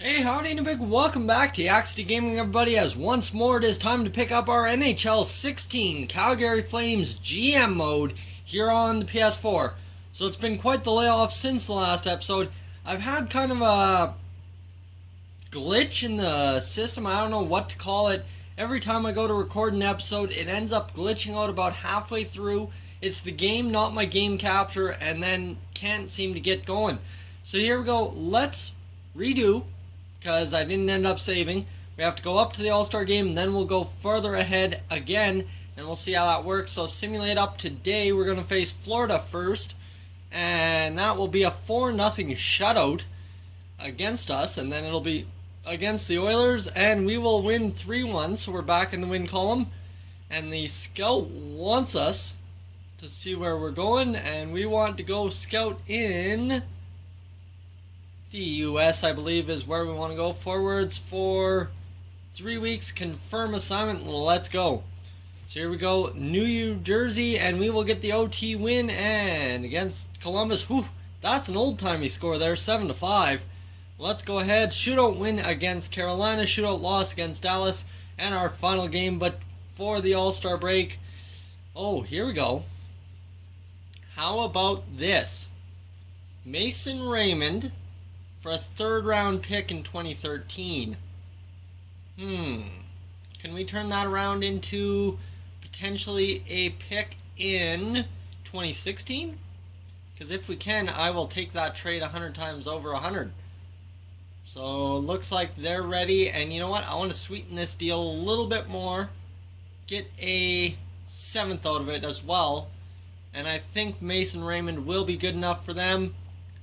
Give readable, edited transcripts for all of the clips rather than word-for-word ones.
Hey, howdy and a big welcome back to Yaxty Gaming, everybody, as once more it is time to pick up our NHL 16 Calgary Flames GM mode here on the PS4. So it's been quite the layoff since the last episode. I've had kind of a glitch in the system, I don't know what to call it. Every time I go to record an episode, it ends up glitching out about halfway through. It's the game, not my game capture, and then can't seem to get going. So here we go, let's redo, because I didn't end up saving. We have to go up to the All-Star game, and then we'll go further ahead again, and we'll see how that works. So simulate up today, we're going to face Florida first, and that will be a 4-0 shutout against us, and then it'll be against the Oilers, and we will win 3-1, so we're back in the win column. And the scout wants us to see where we're going, and we want to go scout in the US, I believe, is where we want to go. Forwards for 3 weeks, confirm assignment, let's go. So here we go, New Jersey, and we will get the OT win, and against Columbus, whew, that's an old-timey score there, 7-5. Let's go ahead, shootout win against Carolina, shootout loss against Dallas, and our final game, but for the All-Star break, oh, here we go. How about this? Mason Raymond for a third-round pick in 2013. Can we turn that around into potentially a pick in 2016? Because if we can, I will take that trade 100 times over 100. So looks like they're ready, and you know what? I want to sweeten this deal a little bit more, get a 7th out of it as well, and I think Mason Raymond will be good enough for them.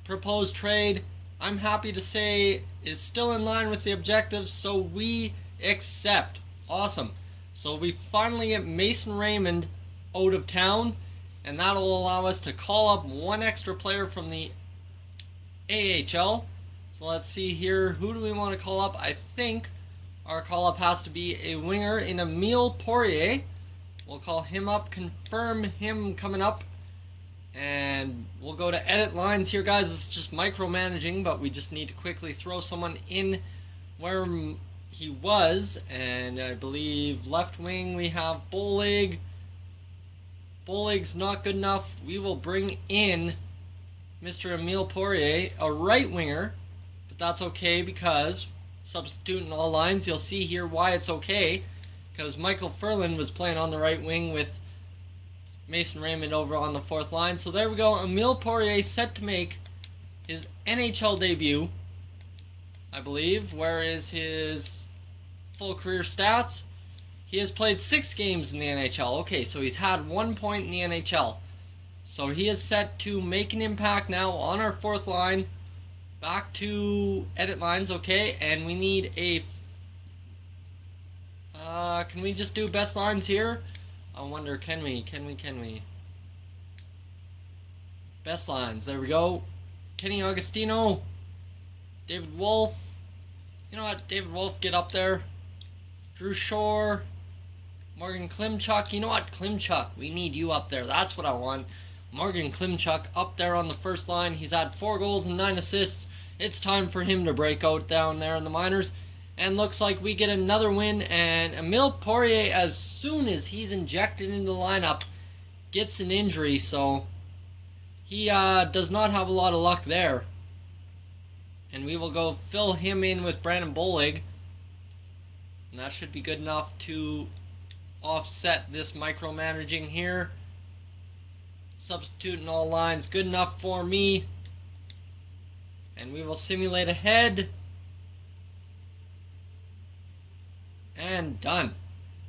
Proposed trade, I'm happy to say, is still in line with the objectives, so we accept. Awesome. So we finally get Mason Raymond out of town, and that'll allow us to call up one extra player from the AHL. So let's see here, who do we want to call up? I think our call up has to be a winger in Emile Poirier. We'll call him up, confirm him coming up. And we'll go to edit lines here, guys. It's just micromanaging, but we just need to quickly throw someone in where he was. And I believe left wing we have Bolig. Bolig's not good enough. We will bring in Mr. Emile Poirier, a right winger, but that's okay because substituting all lines. You'll see here why it's okay, because Michael Ferland was playing on the right wing with Mason Raymond over on the 4th line. So there we go, Emile Poirier set to make his NHL debut, I believe. Where is his full career stats? He has played 6 games in the NHL. Okay, so he's had 1 point in the NHL. So he is set to make an impact now on our 4th line. Back to edit lines, okay, and we need a... can we just do best lines here? I wonder, can we? Best lines, there we go. Kenny Augustino, David Wolf. You know what, David Wolf, get up there. Drew Shore, Morgan Klimchuk. You know what, Klimchuk, we need you up there. That's what I want. Morgan Klimchuk up there on the 1st line. He's had 4 goals and 9 assists. It's time for him to break out down there in the minors. And looks like we get another win, and Emile Poirier, as soon as he's injected into the lineup, gets an injury, so he does not have a lot of luck there. And we will go fill him in with Brandon Bolig, and that should be good enough to offset this micromanaging here. Substituting all lines, good enough for me. And we will simulate ahead. And done.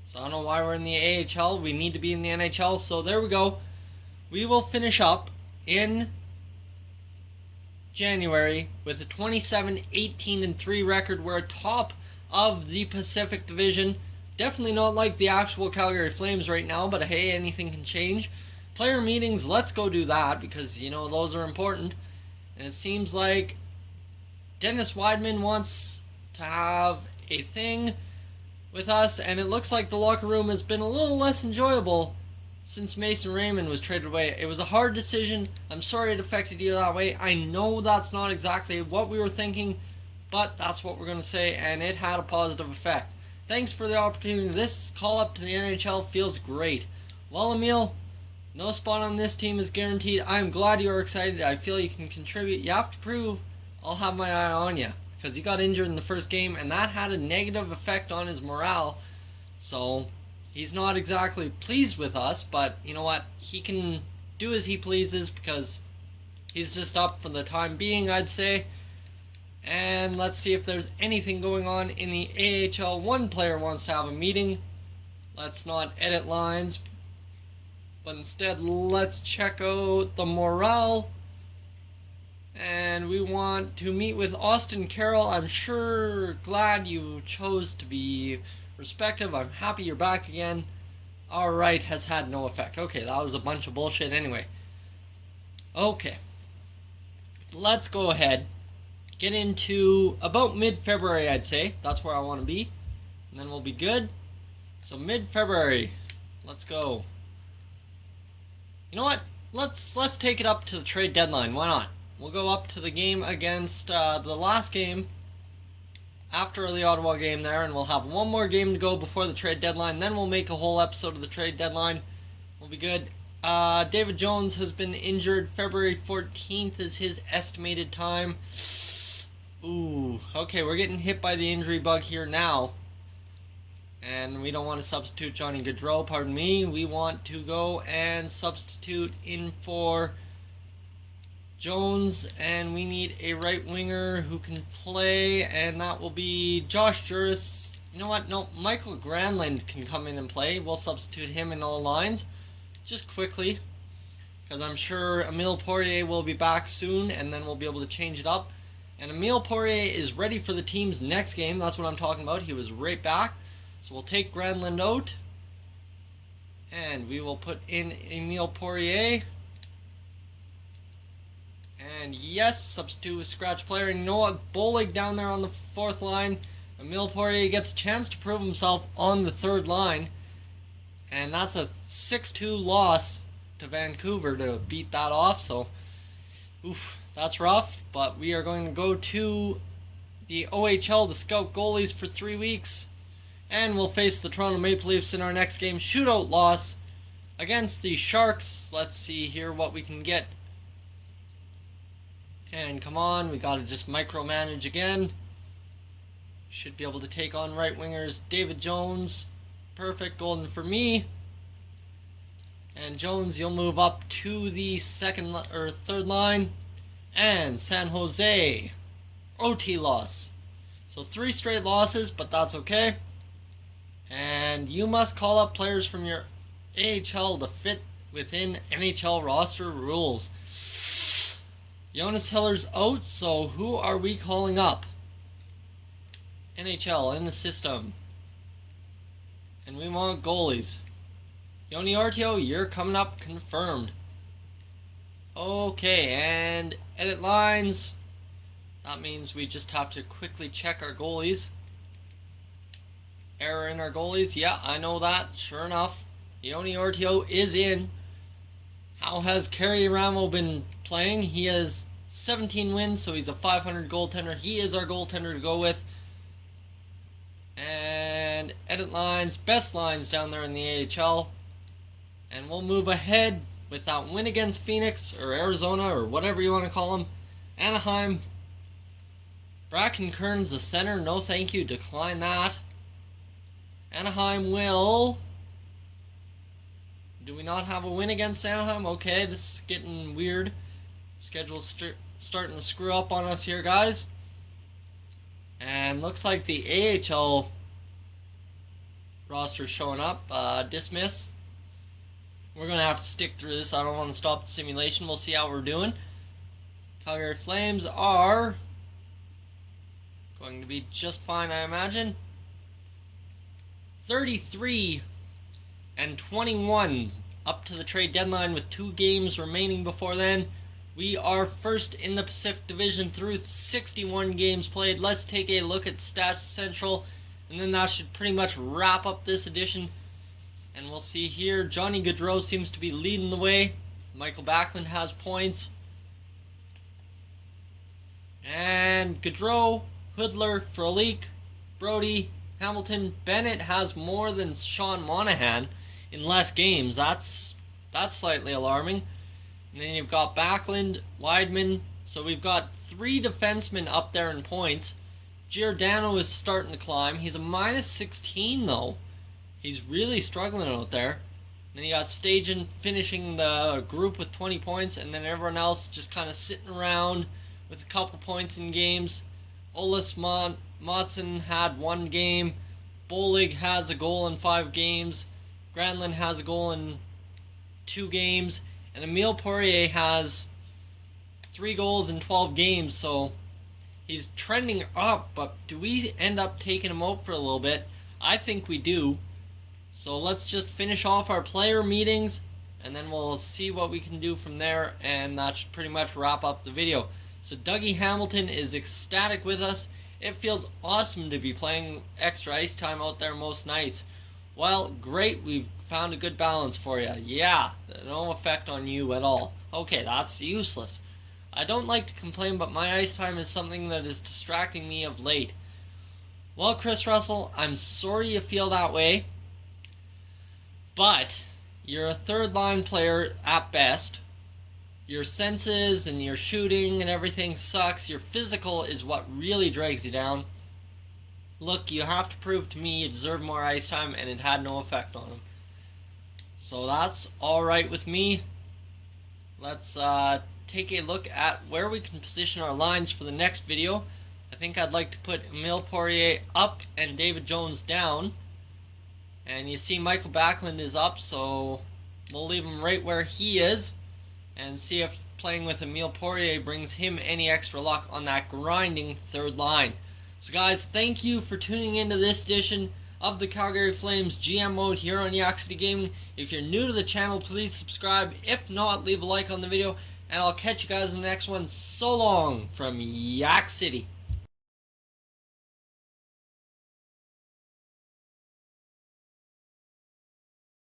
So I don't know why we're in the AHL. We need to be in the NHL. So there we go. We will finish up in January with a 27-18-3 record. We're atop of the Pacific Division. Definitely not like the actual Calgary Flames right now, but hey, anything can change. Player meetings, let's go do that, because you know those are important. And it seems like Dennis Weidman wants to have a thing with us, and it looks like the locker room has been a little less enjoyable since Mason Raymond was traded away. It was a hard decision. I'm sorry it affected you that way. I know that's not exactly what we were thinking, but that's what we're going to say, and it had a positive effect. Thanks for the opportunity. This call up to the NHL feels great. Well, Emil, no spot on this team is guaranteed. I'm glad you're excited. I feel you can contribute. You have to prove I'll have my eye on you, because you got injured in the first game, and that had a negative effect on his morale. So he's not exactly pleased with us, but you know what? He can do as he pleases because he's just up for the time being, I'd say. And let's see if there's anything going on in the AHL. One player wants to have a meeting. Let's not edit lines, but instead let's check out the morale. And we want to meet with Austin Carroll. I'm sure glad you chose to be respectful. I'm happy you're back again. Alright, has had no effect. Okay, that was a bunch of bullshit anyway. Okay. Let's go ahead. Get into about mid-February, I'd say. That's where I want to be. And then we'll be good. So mid-February. Let's go. You know what? Let's take it up to the trade deadline. Why not? We'll go up to the game against the last game after the Ottawa game there, and we'll have one more game to go before the trade deadline. Then we'll make a whole episode of the trade deadline. We'll be good. David Jones has been injured. February 14th is his estimated time. Ooh, okay, we're getting hit by the injury bug here now. And we don't want to substitute Johnny Gaudreau, pardon me. We want to go and substitute in for Jones, and we need a right winger who can play, and that will be Josh Juris. You know what? No, Michael Granlund can come in and play. We'll substitute him in all lines, just quickly, because I'm sure Emile Poirier will be back soon, and then we'll be able to change it up. And Emile Poirier is ready for the team's next game. That's what I'm talking about. He was right back. So we'll take Granlund out, and we will put in Emile Poirier. And yes, substitute with scratch player. And you know what? Bowling down there on the fourth line. Emile Poirier gets a chance to prove himself on the third line. And that's a 6-2 loss to Vancouver to beat that off. So, oof, that's rough. But we are going to go to the OHL to scout goalies for 3 weeks. And we'll face the Toronto Maple Leafs in our next game. Shootout loss against the Sharks. Let's see here what we can get. And come on, we gotta just micromanage again. Should be able to take on right wingers. David Jones, perfect, golden for me. And Jones, you'll move up to the third line. And San Jose, OT loss. So 3 straight losses, but that's okay. And you must call up players from your AHL to fit within NHL roster rules. Jonas Hiller's out, so who are we calling up? NHL in the system. And we want goalies. Yoni Artio, you're coming up confirmed. Okay, and edit lines. That means we just have to quickly check our goalies. Error in our goalies. Yeah, I know that. Sure enough, Yoni Artio is in. How has Kerry Ramo been playing? He has 17 wins, so he's a 500 goaltender. He is our goaltender to go with. And edit lines, best lines down there in the AHL. And we'll move ahead with that win against Phoenix or Arizona or whatever you want to call them. Anaheim. Bracken Kearns, the center. No thank you. Decline that. Anaheim will... Do we not have a win against Anaheim? Okay, this is getting weird. Schedule's starting to screw up on us here, guys. And looks like the AHL roster's showing up. Dismiss. We're going to have to stick through this. I don't want to stop the simulation. We'll see how we're doing. Calgary Flames are going to be just fine, I imagine. 33 and 21 up to the trade deadline with 2 games remaining before then. We are first in the Pacific Division through 61 games played. Let's take a look at Stats Central, and then that should pretty much wrap up this edition. And we'll see here, Johnny Gaudreau seems to be leading the way. Michael Backlund has points. And Gaudreau, Hoodler, Frolik, Brody, Hamilton. Bennett has more than Sean Monahan in less games. That's slightly alarming. And then you've got Backlund, Weidman. So we've got 3 defensemen up there in points. Giordano is starting to climb. He's a minus 16 though. He's really struggling out there. Then you got Stajan finishing the group with 20 points, and then everyone else just kind of sitting around with a couple points in games. Olis Motson had 1 game. Bolig has a goal in 5 games. Granlund has a goal in 2 games. And Emile Poirier has 3 goals in 12 games, so he's trending up, but do we end up taking him out for a little bit? I think we do. So let's just finish off our player meetings, and then we'll see what we can do from there, and that should pretty much wrap up the video. So Dougie Hamilton is ecstatic with us. It feels awesome to be playing extra ice time out there most nights. Well, great, we've found a good balance for you. Yeah, no effect on you at all. Okay, that's useless. I don't like to complain, but my ice time is something that is distracting me of late. Well, Chris Russell, I'm sorry you feel that way, but you're a third-line player at best. Your senses and your shooting and everything sucks. Your physical is what really drags you down. Look, you have to prove to me you deserve more ice time, and it had no effect on him. So that's alright with me. Let's take a look at where we can position our lines for the next video. I think I'd like to put Emile Poirier up and David Jones down. And you see Michael Backlund is up, so we'll leave him right where he is and see if playing with Emile Poirier brings him any extra luck on that grinding third line. So guys, thank you for tuning into this edition of the Calgary Flames GM mode here on Yak City Gaming. If you're new to the channel, please subscribe. If not, leave a like on the video, and I'll catch you guys in the next one. So long from Yak City.